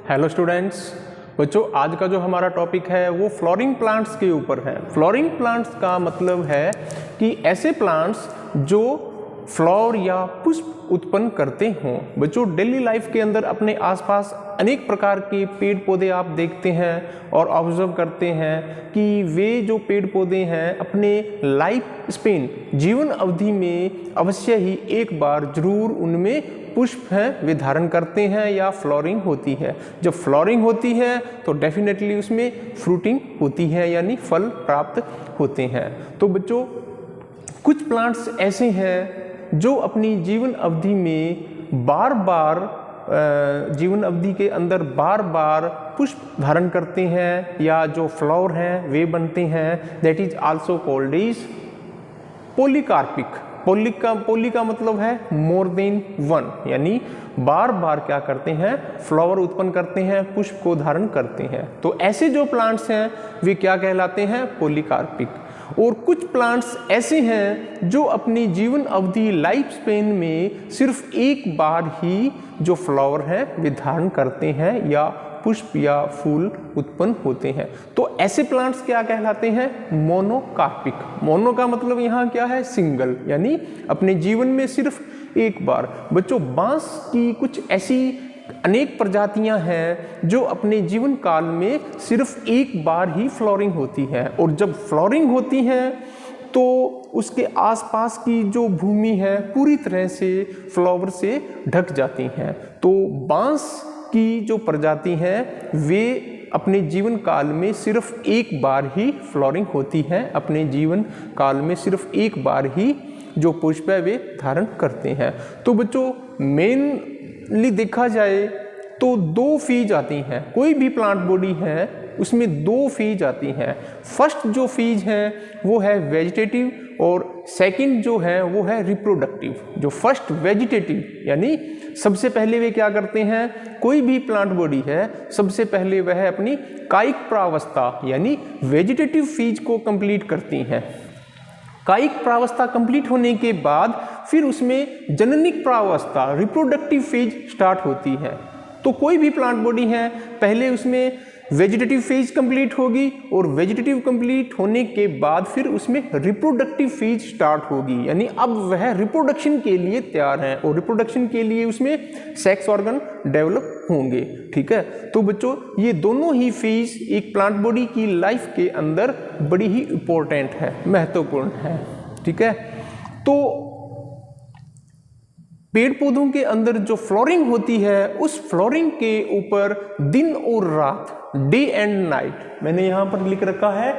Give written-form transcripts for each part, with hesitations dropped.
Hello students. बच्चों, आज का जो हमारा टॉपिक है वो फ्लोरिंग प्लांट्स के ऊपर है। फ्लोरिंग प्लांट्स का मतलब है कि ऐसे प्लांट्स जो फ्लावर या पुष्प उत्पन्न करते हों। बच्चों, डेली लाइफ के अंदर अपने आसपास अनेक प्रकार के पेड़ पौधे आप देखते हैं और ऑब्जर्व करते हैं कि वे जो पेड़ पौधे हैं अपने लाइफ स्पेन जीवन अवधि में अवश्य ही एक बार जरूर उनमें पुष्प हैं वे धारण करते हैं या फ्लोरिंग होती है। जब फ्लोरिंग होती है तो डेफिनेटली उसमें फ्रूटिंग होती है, यानी फल प्राप्त होते हैं। तो बच्चों, कुछ प्लांट्स ऐसे हैं जो अपनी जीवन अवधि में बार बार जीवन अवधि के अंदर बार बार पुष्प धारण करते हैं या जो फ्लावर हैं वे बनते हैं। That is also called is polycarpic. Poly का मतलब है मोर देन वन, यानी बार बार क्या करते हैं, फ्लावर उत्पन्न करते हैं, पुष्प को धारण करते हैं। तो ऐसे जो प्लांट्स हैं वे क्या कहलाते हैं, पॉलीकार्पिक। और कुछ प्लांट्स ऐसे हैं जो अपनी जीवन अवधि लाइफ स्पेन में सिर्फ एक बार ही जो फ्लावर है वे धारण करते हैं या पुष्प या फूल उत्पन्न होते हैं। तो ऐसे प्लांट्स क्या कहलाते हैं, मोनोकार्पिक। मोनो का मतलब यहाँ क्या है, सिंगल, यानी अपने जीवन में सिर्फ एक बार। बच्चों, बांस की कुछ ऐसी अनेक प्रजातियां हैं जो अपने जीवन काल में सिर्फ एक बार ही फ्लोरिंग होती है, और जब फ्लोरिंग होती है तो उसके आसपास की जो भूमि है पूरी तरह से फ्लावर से ढक जाती हैं। तो बांस की जो प्रजाति है वे अपने जीवन काल में सिर्फ एक बार ही फ्लोरिंग होती है, अपने जीवन काल में सिर्फ एक बार ही जो पुष्प है वे धारण करते हैं। तो बच्चों, मेनली देखा जाए तो दो फेज आती हैं। कोई भी प्लांट बॉडी है उसमें दो फेज आती हैं। फर्स्ट जो फेज है वो है वेजिटेटिव और सेकंड जो है वो है रिप्रोडक्टिव। जो फर्स्ट वेजिटेटिव, यानी सबसे पहले वे क्या करते हैं, कोई भी प्लांट बॉडी है सबसे पहले वह अपनी कायिक प्रावस्था यानी वेजिटेटिव फेज को कंप्लीट करती हैं। कायिक प्रावस्था कंप्लीट होने के बाद फिर उसमें जननिक प्रावस्था रिप्रोडक्टिव फेज स्टार्ट होती है। तो कोई भी प्लांट बॉडी है पहले उसमें वेजिटेटिव फेज कंप्लीट होगी और वेजिटेटिव कंप्लीट होने के बाद फिर उसमें रिप्रोडक्टिव फेज स्टार्ट होगी, यानी अब वह रिप्रोडक्शन के लिए तैयार है और रिप्रोडक्शन के लिए उसमें सेक्स ऑर्गन डेवलप होंगे। ठीक है। तो बच्चों, ये दोनों ही फेज एक प्लांट बॉडी की लाइफ के अंदर बड़ी ही इंपॉर्टेंट है, महत्वपूर्ण है। ठीक है। तो पेड़ पौधों के अंदर जो फ्लोरिंग होती है उस फ्लोरिंग के ऊपर दिन और रात, डे एंड नाइट, मैंने यहां पर लिख रखा है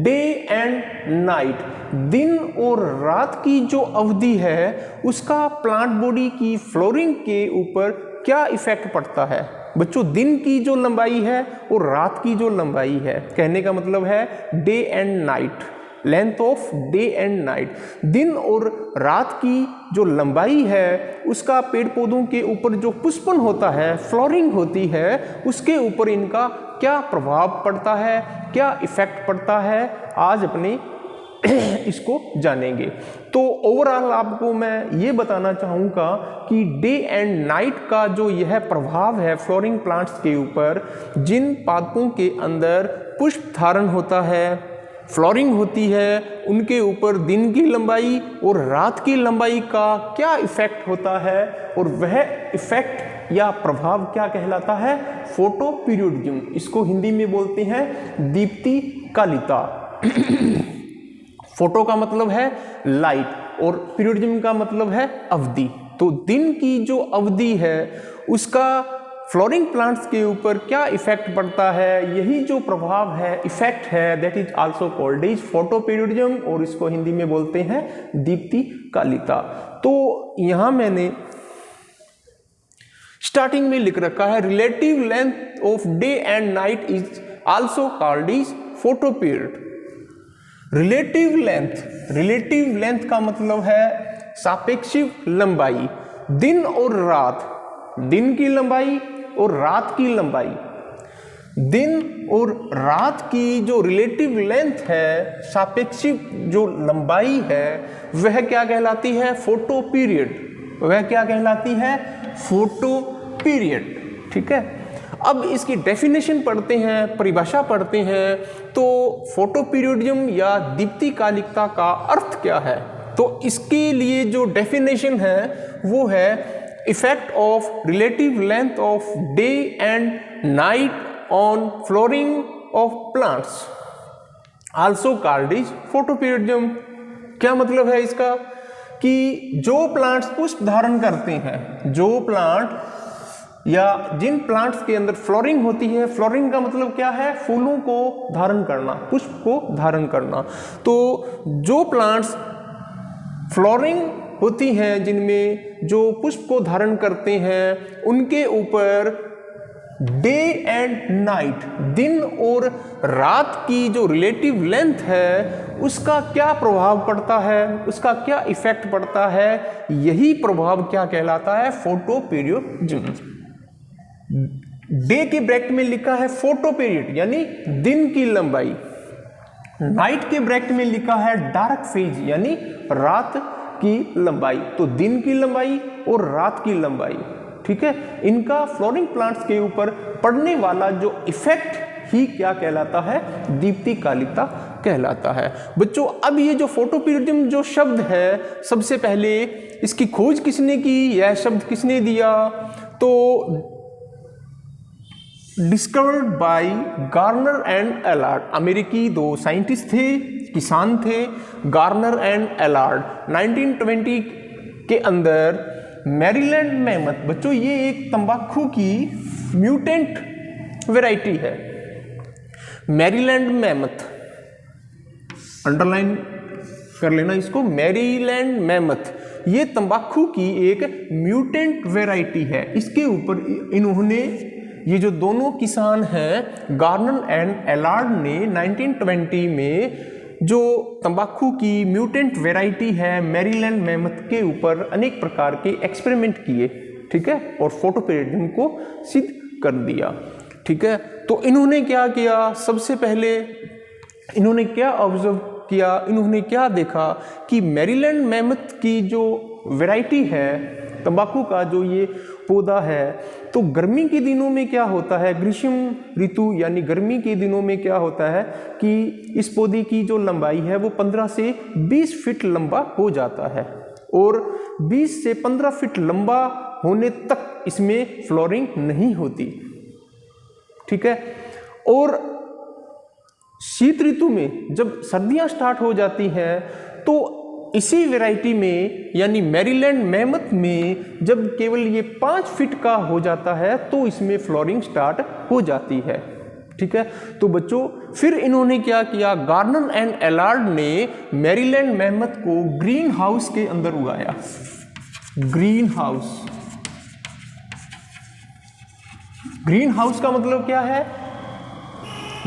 डे एंड नाइट, दिन और रात की जो अवधि है उसका प्लांट बॉडी की फ्लोरिंग के ऊपर क्या इफेक्ट पड़ता है। बच्चों, दिन की जो लंबाई है और रात की जो लंबाई है, कहने का मतलब है day and night, length of day and night. दिन और रात की जो लंबाई है उसका पेड़ पौधों के ऊपर जो पुष्पन होता है, फ्लोरिंग होती है, उसके ऊपर इनका क्या प्रभाव पड़ता है, क्या इफेक्ट पड़ता है, आज अपने इसको जानेंगे। तो ओवरऑल आपको मैं ये बताना चाहूँगा कि डे एंड नाइट का जो यह प्रभाव है फ्लोरिंग प्लांट्स के ऊपर, जिन पादपों के अंदर पुष्प धारण होता है, फ्लोरिंग होती है, उनके ऊपर दिन की लंबाई और रात की लंबाई का क्या इफेक्ट होता है, और वह इफेक्ट या प्रभाव क्या कहलाता है, फोटो पीरियडिज्म। इसको हिंदी में बोलते हैं दीप्ति कालिता। फोटो का मतलब है लाइट और पीरियडिज्म का मतलब है अवधि। तो दिन की जो अवधि है उसका फ्लोरिंग प्लांट्स के ऊपर क्या इफेक्ट पड़ता है, यही जो प्रभाव है, इफेक्ट है, that is also called is photo periodism, और इसको हिंदी में बोलते हैं दीप्ति कालिता। तो यहां मैंने स्टार्टिंग में लिख रखा है relative length of day and night is also called is photo period. Relative length का मतलब है सापेक्षिक लंबाई। दिन और रात, दिन की लंबाई और रात की लंबाई, दिन और रात की जो रिलेटिव लेंथ है, सापेक्षिक जो लंबाई है, वह क्या कहलाती है, फोटो पीरियड। वह क्या कहलाती है, फोटो पीरियड। ठीक है। अब इसकी डेफिनेशन पढ़ते हैं, परिभाषा पढ़ते हैं, तो फोटोपीरियोडिज्म या दीप्तिकालिकता का अर्थ क्या है। तो इसके लिए जो डेफिनेशन है वो है effect of relative length of day and night on flooring of plants, also called is photoperiodism. क्या मतलब है इसका कि जो प्लांट्स पुष्प धारण करते हैं, जो प्लांट या जिन प्लांट्स के अंदर फ्लोरिंग होती है, फ्लोरिंग का मतलब क्या है, फूलों को धारण करना, पुष्प को धारण करना। तो जो प्लांट्स फ्लोरिंग होती हैं, जिनमें जो पुष्प को धारण करते हैं, उनके ऊपर डे एंड नाइट, दिन और रात की जो रिलेटिव लेंथ है उसका क्या प्रभाव पड़ता है, उसका क्या इफेक्ट पड़ता है, यही प्रभाव क्या कहलाता है, फोटोपीरियोडिज्म। डे के ब्रैकेट में लिखा है फोटो पीरियड यानी दिन की लंबाई, नाइट के ब्रैकेट में लिखा है डार्क फेज यानी रात की लंबाई। तो दिन की लंबाई और रात की लंबाई, ठीक है, इनका फ्लोरिंग प्लांट्स के ऊपर पड़ने वाला जो इफेक्ट ही क्या कहलाता है, दीप्तिकालिकता कहलाता है। बच्चों अब ये जो फोटोपीरियोडिज्म जो शब्द है, सबसे पहले इसकी खोज किसने की, यह शब्द किसने दिया, तो डिस्कवर्ड बाय गार्नर एंड एलार्ड। अमेरिकी दो साइंटिस्ट थे, किसान थे, गार्नर एंड एलार्ड। 1920 के अंदर मैरीलैंड मैमथ, बच्चों ये एक तंबाकू की म्यूटेंट वैरायटी है, मैरीलैंड मैमथ, अंडरलाइन कर लेना इसको, मैरीलैंड मैमथ ये तंबाकू की एक म्यूटेंट वैरायटी है। इसके ऊपर इन्होंने, ये जो दोनों किसान हैं गार्नर एंड एलार्ड ने 1920 में जो तंबाकू की म्यूटेंट वैरायटी है मैरीलैंड मैमथ के ऊपर अनेक प्रकार के एक्सपेरिमेंट किए, ठीक है, और फोटोपीरियोडिज्म को सिद्ध कर दिया, ठीक है। तो इन्होंने क्या किया, सबसे पहले इन्होंने क्या ऑब्जर्व किया, इन्होंने क्या देखा कि मैरीलैंड मैमथ की जो वैरायटी है तंबाकू का, जो ये पौधा है, तो गर्मी के दिनों में क्या होता है, ग्रीष्म ऋतु यानी गर्मी के दिनों में क्या होता है कि इस पौधे की जो लंबाई है वो 15 से 20 फीट लंबा हो जाता है, और 20 से 15 फीट लंबा होने तक इसमें फ्लोरिंग नहीं होती, ठीक है। और शीत ऋतु में जब सर्दियां स्टार्ट हो जाती हैं तो इसी वैरायटी में यानी मैरीलैंड मैमथ में जब केवल ये 5 फीट का हो जाता है तो इसमें फ्लोरिंग स्टार्ट हो जाती है, ठीक है। तो बच्चों फिर इन्होंने क्या किया, गार्नर एंड एलार्ड ने मैरीलैंड मैमथ को ग्रीन हाउस के अंदर उगाया। ग्रीन हाउस, ग्रीन हाउस का मतलब क्या है,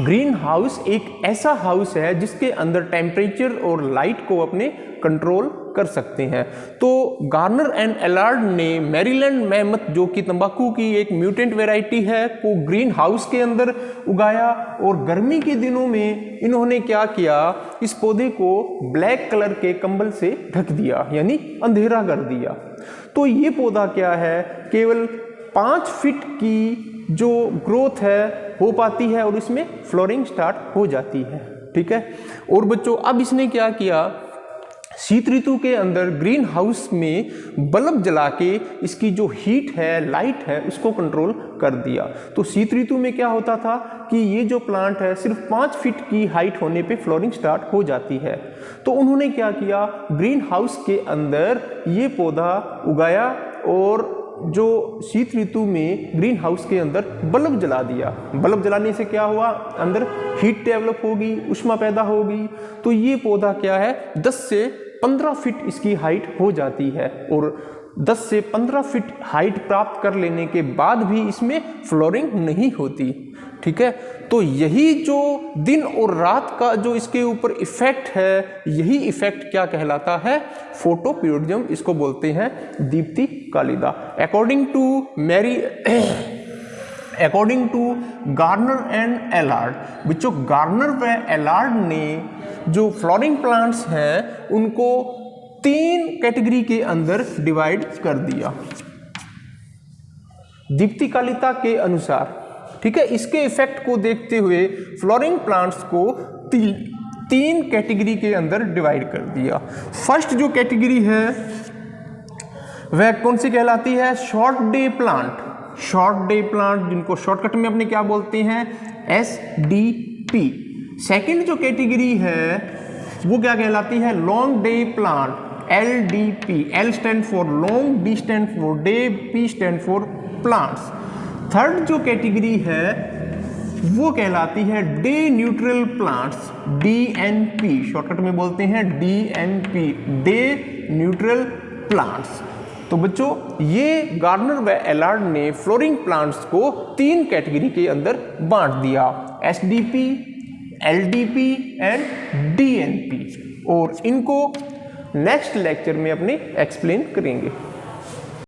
ग्रीन हाउस एक ऐसा हाउस है जिसके अंदर टेम्परेचर और लाइट को अपने कंट्रोल कर सकते हैं। तो गार्नर एंड एलार्ड ने मैरीलैंड मैमथ जो कि तंबाकू की एक म्यूटेंट वैरायटी है को ग्रीन हाउस के अंदर उगाया, और गर्मी के दिनों में इन्होंने क्या किया, इस पौधे को ब्लैक कलर के कंबल से ढक दिया यानी अंधेरा कर दिया। तो ये पौधा क्या है, केवल 5 फीट की जो ग्रोथ है हो पाती है और इसमें फ्लोरिंग स्टार्ट हो जाती है, ठीक है। और बच्चों अब इसने क्या किया, शीत ऋतु के अंदर ग्रीन हाउस में बल्ब जला के इसकी जो हीट है, लाइट है, उसको कंट्रोल कर दिया। तो शीत ऋतु में क्या होता था कि ये जो प्लांट है सिर्फ 5 फीट की हाइट होने पे फ्लोरिंग स्टार्ट हो जाती है। तो उन्होंने क्या किया, ग्रीन हाउस के अंदर ये पौधा उगाया और जो शीत ऋतु में ग्रीन हाउस के अंदर बल्ब जला दिया। बल्ब जलाने से क्या हुआ, अंदर हीट डेवलप होगी, ऊष्मा पैदा होगी। तो ये पौधा क्या है, 10 से 15 फीट इसकी हाइट हो जाती है, और 10 से 15 फीट हाइट प्राप्त कर लेने के बाद भी इसमें फ्लोरिंग नहीं होती, ठीक है। तो यही जो दिन और रात का जो इसके ऊपर इफेक्ट है, यही इफेक्ट क्या कहलाता है, फोटोपीरियोडिज्म, इसको बोलते हैं दीप्तिकालिता। अकॉर्डिंग टू गार्नर एंड एलार्ड, बच्चों गार्नर व एलार्ड ने जो फ्लोरिंग प्लांट्स हैं उनको 3 कैटेगरी के अंदर डिवाइड कर दिया दीप्तिकालिता के अनुसार। ठीक है, इसके इफेक्ट को देखते हुए फ्लोरिंग प्लांट्स को तीन कैटेगरी के अंदर डिवाइड कर दिया। फर्स्ट जो कैटेगरी है वह कौन सी कहलाती है? Short day plant. Short day plant जिनको शॉर्टकट में अपने क्या बोलते हैं? SDP। सेकंड जो कैटेगरी है वो क्या कहलाती है? Long day plant, LDP। L stand for long, D stand for day, P stand for plants. Third जो कैटेगरी है वो कहलाती है day neutral plants, DNP। Shortcut में बोलते हैं DNP, डे न्यूट्रल प्लांट्स। तो बच्चों ये गार्डनर व एलार्ड ने फ्लोरिंग प्लांट्स को तीन कैटेगरी के अंदर बांट दिया, SDP, LDP एंड DNP, और इनको नेक्स्ट लेक्चर में अपने एक्सप्लेन करेंगे।